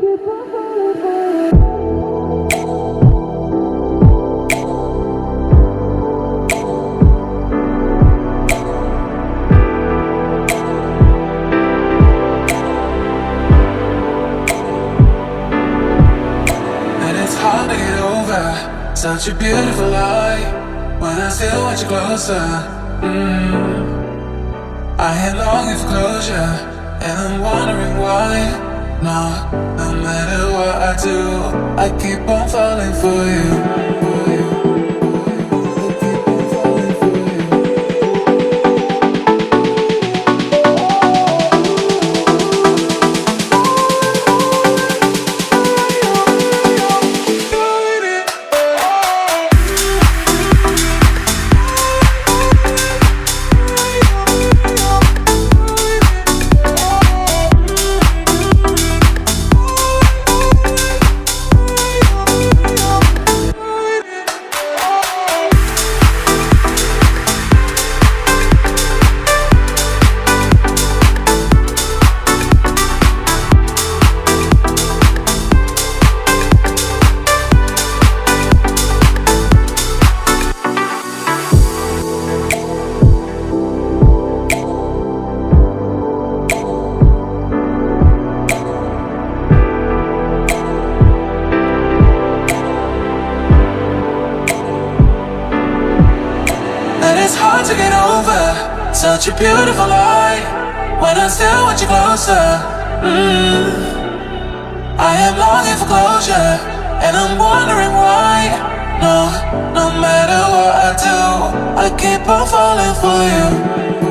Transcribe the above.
Such a beautiful lie when I still want you closer. I am longing for closure, and I'm wondering why. No matter what I do, I keep on falling for you. To get over such a beautiful lie when I still want you closer. I am longing for closure, and I'm wondering why. No matter what I do, I keep on falling for you.